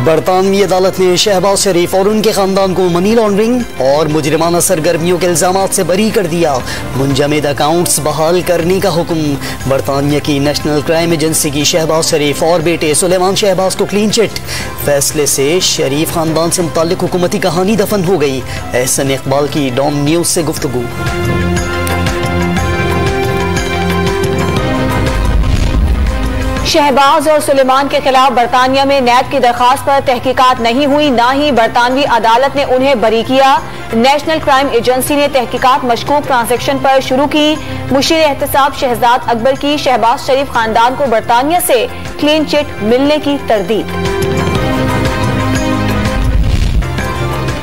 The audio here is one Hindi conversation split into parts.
बरतानवी अदालत ने शहबाज शरीफ और उनके खानदान को मनी लॉन्ड्रिंग और मुजरिमाना सरगर्मियों के इल्जामात से बरी कर दिया। मुंजमद अकाउंट्स बहाल करने का हुक्म। बरतानिया की नेशनल क्राइम एजेंसी की शहबाज शरीफ और बेटे सुलेमान शहबाज को क्लीन चिट। फैसले से शरीफ खानदान से मुताल्लिक हुकूमती कहानी दफन हो गई। एहसन इकबाल की डॉम न्यूज से गुफ्तगू। शहबाज और सुलेमान के खिलाफ बरतानिया में नैब की दरखास्त पर तहकीकात नहीं हुई, ना ही बरतानवी अदालत ने उन्हें बरी किया। नेशनल क्राइम एजेंसी ने तहकीकात मशकूक ट्रांजैक्शन पर शुरू की। मुशीर एहतसाब शहजाद अकबर की शहबाज शरीफ खानदान को बरतानिया से क्लीन चिट मिलने की तरदीद।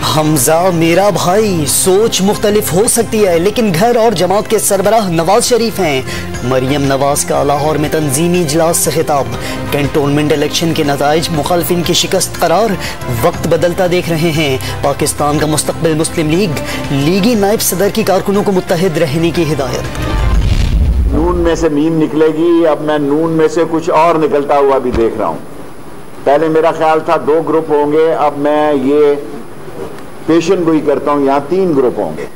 हमजा मेरा भाई, सोच मुख्तलिफ हो सकती है लेकिन घर और जमात के सरबराह नवाज शरीफ हैं। मरियम नवाज का लाहौर में तंजीमी इजलास से खिताब। कैंटोनमेंट इलेक्शन के नताइज मुखालफिन की शिकस्त करार, वक्त बदलता देख रहे हैं। पाकिस्तान का मुस्तकबिल मुस्लिम लीग, लीगी नायब सदर की कारकुनों को मुत्तहिद रहने की हिदायत। नून में से मीम निकलेगी, अब मैं नून में से कुछ और निकलता हुआ भी देख रहा हूँ। पहले मेरा ख्याल था 2 ग्रुप होंगे, अब मैं ये पेशन गोई करता हूं, यहाँ 3 ग्रुप होंगे।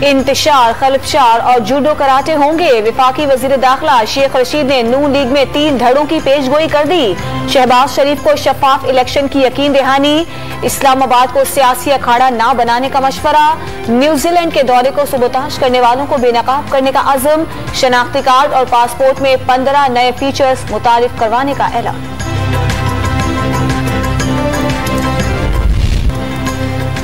इंतशार, खलफशार और जूडो कराटे होंगे। विफाकी वजीर दाखिला शेख रशीद ने नून लीग में 3 धड़ों की पेशगोई कर दी। शहबाज शरीफ को शफाफ इलेक्शन की यकीन दहानी। इस्लामाबाद को सियासी अखाड़ा ना बनाने का मशवरा। न्यूजीलैंड के दौरे को सबोताश करने वालों को बेनकाब करने का अज़्म। शनाख्ती कार्ड और पासपोर्ट में 15 नए फीचर्स मुतारिफ करवाने का ऐलान।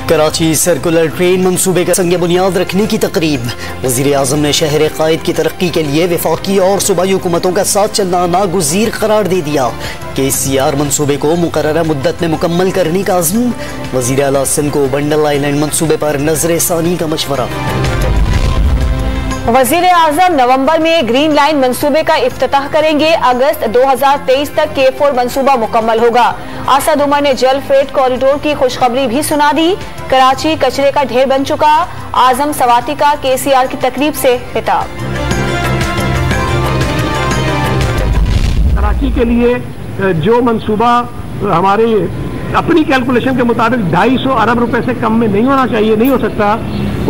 कराची सर्कुलर ट्रेन मंसूबे का संग बुनियाद रखने की तकरीब। वज़ीर आज़म ने शहर क़ायद की तरक्की के लिए वफाकी और सूबाई हुकूमतों का साथ चलना नागुज़ीर करार दे दिया। KCR मंसूबे को मुकर्ररा मुद्दत में मुकम्मल करने का अज़्म। वज़ीर आला सिंध को बंडल आइलैंड मंसूबे पर नजर सानी का मशवरा। वजीर आजम नवंबर में ग्रीन लाइन मंसूबे का इफ्तिताह करेंगे। अगस्त 2023 तक K4 मंसूबा मुकम्मल होगा। असद उमर ने जल फ्रेट कॉरिडोर की खुशखबरी भी सुना दी। कराची कचरे का ढेर बन चुका। आजम सवाती का KCR की तकरीब से खिताब। कराची के लिए जो मंसूबा हमारे अपनी कैलकुलेशन के मुताबिक 250 अरब रुपए से कम में नहीं होना चाहिए, नहीं हो सकता,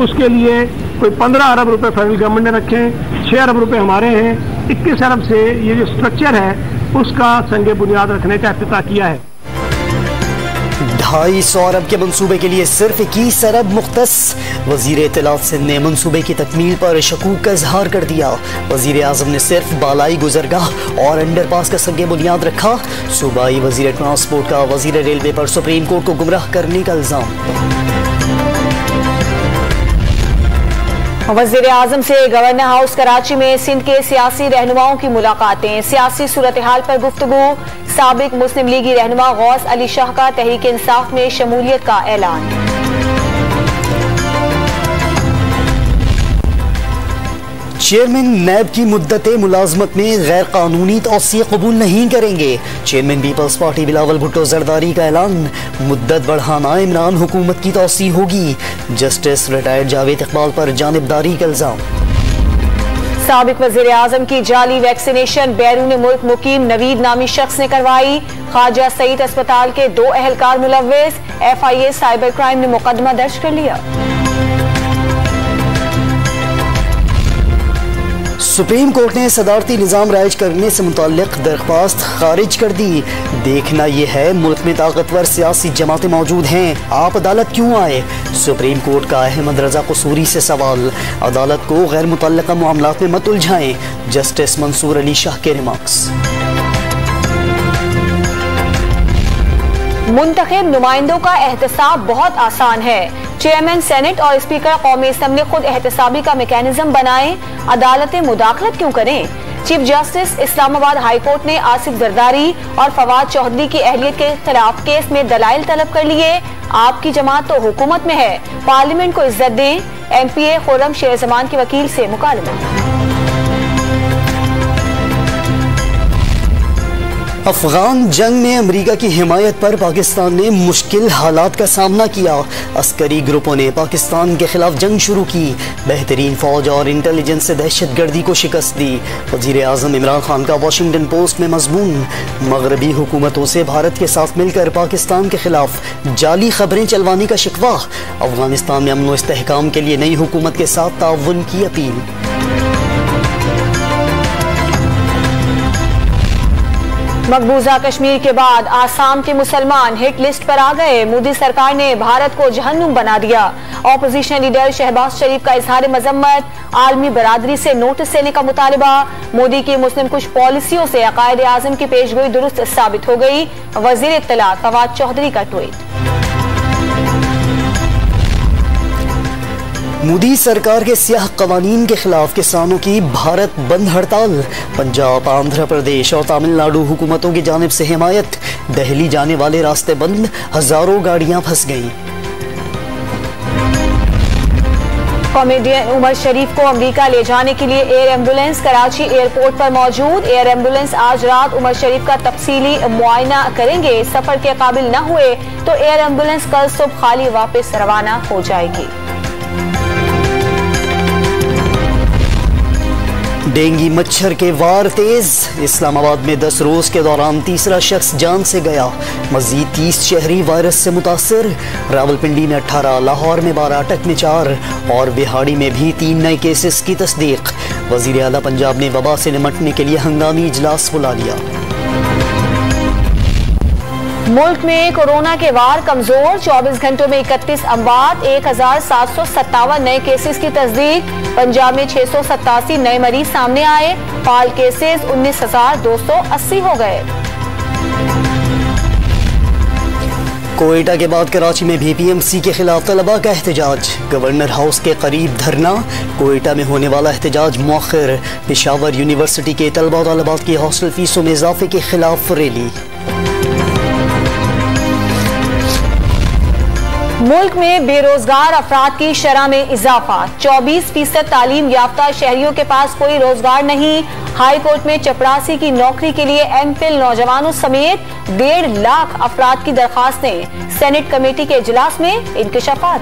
उसके लिए कोई 15 अरब रुपए फेडरल गवर्नमेंट ने रखे, 6 अरब रुपए हमारे हैं। 21 अरब से ये जो स्ट्रक्चर है उसका संगे बुनियाद रखने का इफ्तिताह किया है। 250 अरब के मंसूबे के लिए सिर्फ 21 अरब मुख्तस। वजीर इत्तलात सिंध ने मंसूबे की तकमील पर शकूक का इजहार कर दिया। वजीर आजम ने सिर्फ बालाई गुजरगाह और अंडरपास का संगे बुनियाद रखा। सूबाई वजीर ट्रांसपोर्ट का वजीर रेलवे पर सुप्रीम कोर्ट को गुमराह करने का इल्जाम। वजीर आजम से गवर्नर हाउस कराची में सिंध के सियासी रहनुमाओं की मुलाकातें। सियासी सूरत हाल पर गुफ्तगू। साबिक मुस्लिम लीगी रहनुमा गौस अली शाह का तहरीक इंसाफ में शमूलियत का ऐलान। चेयरमैन नैब की मुद्दत मुलाजमत में गैर कानूनी तौसीए कबूल नहीं करेंगे। Chairman peoples party Bilawal Bhutto Zardari का ऐलान। मुद्दत बढ़ाना इमरान हुकूमत की तौसीए होगी। जस्टिस रिटायर्ड जावेद इकबाल पर जानिबदारी का इल्जाम। साबिक वजीर आजम की जाली वैक्सीनेशन बैरून मुल्क मुकीम नवीद नामी शख्स ने करवाई। ख्वाजा सईद अस्पताल के 2 अहलकार मुलव्विस। FIA साइबर क्राइम ने मुकदमा दर्ज कर लिया। सुप्रीम कोर्ट ने सदारती निज़ाम राइज करने से मुताल्लिक दरख्वास्त खारिज कर दी। देखना यह है मुल्क में ताकतवर सियासी जमातें मौजूद हैं, आप अदालत क्यों आए? सुप्रीम कोर्ट का अहमद रजा कसूरी से सवाल। अदालत को गैर मुतल्लका मामलात में मत उलझाएं। जस्टिस मंसूर अली शाह के रिमार्क्स। मुंतखब नुमाइंदों का एहतसाब बहुत आसान है। चेयरमैन सेनेट और स्पीकर कौमी असम्बली खुद एहतसाबी का मैकेनिज्म बनाएं। अदालतें मुदाखलत क्यों करें? Chief justice Islamabad high court ने आसिफ जरदारी और फवाद चौधरी की अहलियत के खिलाफ केस में दलाइल तलब कर लिए। आपकी जमात तो हुकूमत में है, पार्लियामेंट को इज्जत दें। MPA खुर्रम शेर जमान के वकील से मुकालमा। अफगान जंग में अमेरिका की हिमायत पर पाकिस्तान ने मुश्किल हालात का सामना किया। अस्करी ग्रुपों ने पाकिस्तान के खिलाफ जंग शुरू की। बेहतरीन फौज और इंटेलिजेंस से दहशतगर्दी को शिकस्त दी। वजीर आजम इमरान खान का वाशिंगटन पोस्ट में मजमून, मगरबी हुकूमतों से भारत के साथ मिलकर पाकिस्तान के खिलाफ जाली खबरें चलवाने का शिकवा। अफगानिस्तान में अमन व इस्तेहकाम के लिए नई हुकूमत के साथ ताउन की अपील। मकबूजा कश्मीर के बाद आसाम के मुसलमान हिट लिस्ट पर आ गए। मोदी सरकार ने भारत को जहन्नुम बना दिया। ऑपोजिशन लीडर शहबाज शरीफ का इजहार मजम्मत, आलमी बरादरी से नोटिस लेने का मुतालबा। मोदी की मुस्लिम कुछ पॉलिसियों से अकायद आजम की पेशगोई दुरुस्त साबित हो गई। वजीर इत्तला फवाद चौधरी का ट्वीट। मोदी सरकार के स्याह कवानीन के खिलाफ किसानों की भारत बंद हड़ताल। पंजाब, आंध्र प्रदेश और तमिलनाडु हुकूमतों की जानिब से हिमायत। दिल्ली जाने वाले रास्ते बंद, हजारों गाड़ियां फंस गईं। कॉमेडियन उमर शरीफ को अमेरिका ले जाने के लिए एयर एम्बुलेंस कराची एयरपोर्ट पर मौजूद। एयर एम्बुलेंस आज रात उमर शरीफ का तफसीली मुआयना करेंगे। सफर के काबिल न हुए तो एयर एम्बुलेंस कल सुबह खाली वापस रवाना हो जाएगी। डेंगू मच्छर के वार तेज। इस्लामाबाद में 10 रोज के दौरान तीसरा शख्स जान से गया। मजीद 30 शहरी वायरस से मुतासर। रावलपिंडी में 18, लाहौर में 12, अटक में 4 और बिहाड़ी में भी 3 नए केसेस की तस्दीक। वजीर आला पंजाब ने वबा से निपटने के लिए हंगामी इजलास बुला लिया। मुल्क में कोरोना के वार कमजोर। 24 घंटों में 31 अमवात, 1757 नए केसेस की तस्दीक। पंजाब में 687 नए मरीज सामने आए। फाल केसेस 19,280 हो गए। कोयटा के बाद कराची में भी PMC के खिलाफ तलबा का एहतजाज। गवर्नर हाउस के करीब धरना। कोयटा में होने वाला एहतजाज मुअख्खर। पेशावर यूनिवर्सिटी के तलबा और तलबात की हॉस्टल फीसों में इजाफे के खिलाफ रैली। मुल्क में बेरोजगार अफराद की शरह में इजाफा। 24% तालीम याफ्ता शहरियों के पास कोई रोजगार नहीं। हाई कोर्ट में चपरासी की नौकरी के लिए MPhil नौजवानों समेत 1.5 लाख अफराद की दरखास्तें। सेनेट कमेटी के इजलास में इंकशाफात।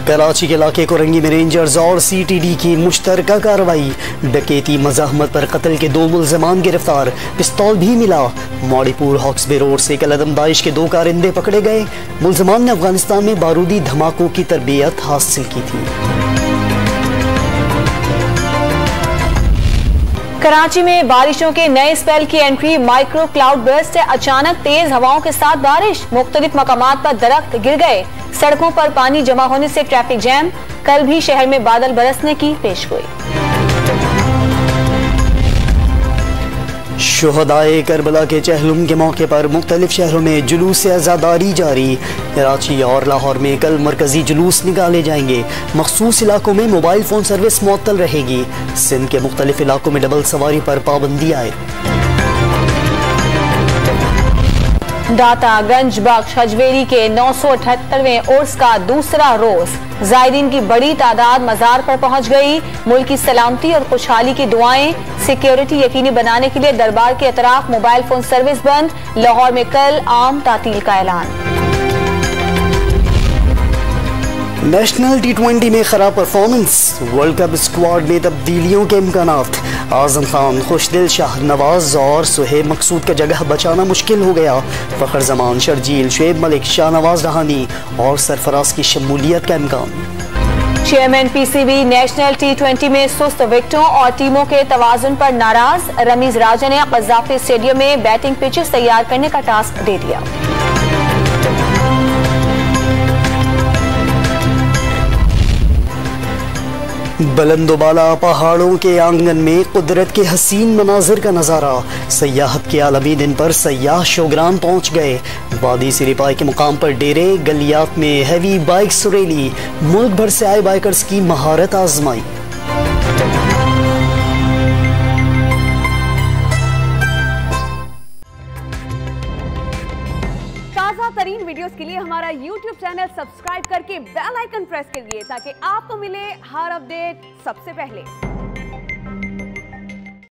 कराची के इलाके कोरंगी में रेंजर्स और CTD की मुश्तरका कार्रवाई। डकैती मज़ाहमत पर कत्ल के 2 मुल्ज़िमान गिरफ्तार। पिस्तौल भी मिला। मौड़ीपुर हॉक्सबे रोड से कलदम दाइश के 2 कारिंदे पकड़े गए। मुल्ज़िमान ने अफगानिस्तान में बारूदी धमाकों की तरबियत हासिल की थी। कराची में बारिशों के नए स्पेल की एंट्री। माइक्रो क्लाउड बर्स्ट से अचानक तेज हवाओं के साथ बारिश। मुख्तलिफ मकामात पर दरख्त गिर गए। सड़कों पर पानी जमा होने से ट्रैफिक जैम। कल भी शहर में बादल बरसने की पेशगोई। शुहदाए करबला के चहलुम के मौके पर मुख्तलिफ शहरों में जुलूस अज़ादारी जारी। कराची और लाहौर में कल मरकजी जुलूस निकाले जाएंगे। मखसूस इलाकों में मोबाइल फोन सर्विस मुअत्तल रहेगी। सिंध के मुख्तलिफ इलाकों में डबल सवारी पर पाबंदी आए। दाता गंज बख्श हजवेरी के 978वें उर्स का दूसरा रोज। जायरीन की बड़ी तादाद मजार पर पहुंच गई। मुल्क की सलामती और खुशहाली की दुआएं। सिक्योरिटी यकीनी बनाने के लिए दरबार के अतराफ मोबाइल फोन सर्विस बंद। लाहौर में कल आम तातील का ऐलान। नेशनल T20 में खराब परफॉर्मेंस। वर्ल्ड कप स्क्वाड में तब्दीलियों के इम्कानात। आजम खान, खुशदिल शाह नवाज और सुहेब मकसूद का जगह बचाना मुश्किल हो गया। फखर जमान, शर्जील, शुएब मलिक, शाहनवाज रहानी और सरफराज की शमूलियत का इम्कान। चेयरमैन PCB नेशनल T20 में सुस्त विकेटों और टीमों के तवाजुन पर नाराज। रमीज राजा ने कज़ाफी स्टेडियम में बैटिंग पिचेस तैयार करने का टास्क दे दिया। बुलंदोबाला पहाड़ों के आंगन में कुदरत के हसीन मनाजिर का नज़ारा। सयाहत के आलमी दिन पर सयाह शोग्रान पहुंच गए। वादी सिरिपाई के मुकाम पर डेरे। गलियात में हैवी बाइक्स रैली। मुल्क भर से आए बाइकर्स की महारत आजमाई। ताज़ा तरीन वीडियोस के लिए हमारा YouTube चैनल सब्सक्राइब करके बेल आइकन प्रेस करिए ताकि आपको मिले हर अपडेट सबसे पहले।